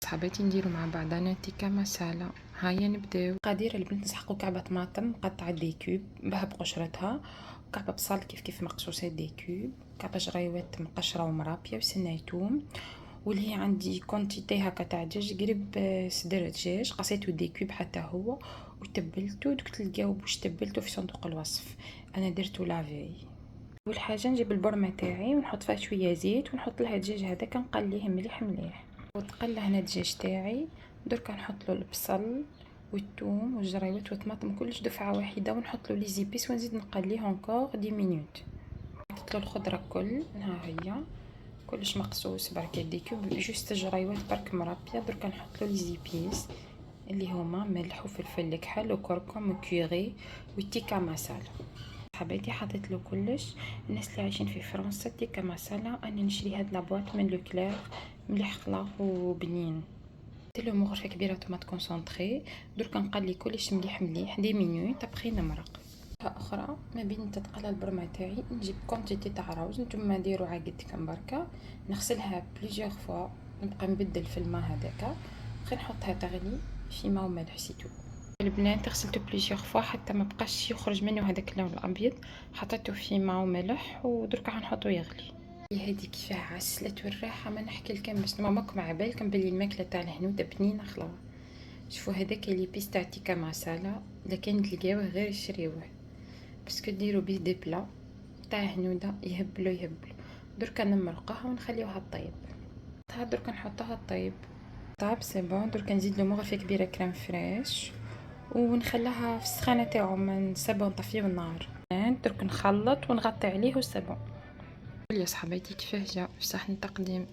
صحباتي نديرو مع بعضنا تيكا مسالة. هيا نبداو. مقادير البنت: نسحقو كعبة طماطم مقطعة دي كوب بها بقشرتها، وكعبة بصل كيف مقصوصة دي كوب، كعبة جريوات مقشرة ومرابية، وسنة توم، واللي هي عندي كونتيتي هكا تاع دجاج قريب صدر دجاج قصيتو دي كوب حتى هو وتبلتو. دوك تلقاو واش تبلتو في صندوق الوصف، انا درتو لافي. اول حاجه نجيب البرمه تاعي ونحط فيها شويه زيت ونحط لها الدجاج هذاك نقليه مليح مليح. وتقلى هنا الدجاج تاعي. دركا نحط له البصل والثوم والجريوات والطماطم كلش دفعه واحده، ونحط له لي زيبيس ونزيد نقليه انكور 10 مينوت. حطيت له الخضره كل ها هي كلش مقصوص برك دي كوب، جوست الجريوات برك مرابيه. دركا نحط له لي زيبيس اللي هما ملح وفلفل الكحل وكركم وكوري والتيكا مسالة. حبيتي حطيت له كلش. الناس اللي عايشين في فرنسا تيكا مسالة انا نشري هاد لابواط من لو كلير، مليح خلاص وبنين. درت له مغرفه كبيره طماط كونسونطري. دركا نقلي كلش مليح مليح 10 مينوت ابخي نمرق. اخرى ما بين تتقلى البرمه تاعي نجيب كونتيتي تاع روز، نتوما ديروا عقدكم بركا. نغسلها بليزيور فوا، نبقى نبدل في الماء هذاك، خير نحطها تغلي في ماء وملح سيتو. البنات غسلته بليزيور فوا حتى ما بقاش يخرج منه هذاك اللون الابيض، حطيته في ماء وملح ودركا حنحطو يغلي. هذه كيفاه عسلت والراحه ما نحكي لكم، باش ماماكم على بالكم بلي الماكله تاع الهنوده بنينه خلاص. شوفوا هذاك لي بيس تاع تيكا مسالة، اذا كان تلقاوه غير شريوه، باسكو ديروا بيه دي بلا تاع هنوده يهبلوا يهبلوا. دركا نمرقوها ونخليوها طيب. دركا نحطوها طيب. طاب سي بون. دركا نزيد له مغرفه كبيره كريم فريش ونخليها في السخانه تاعو، من سبون نطفيو النار. درك نخلط ونغطي عليه وسبون. يا صحباتي كيفاه جا في صحن تقديم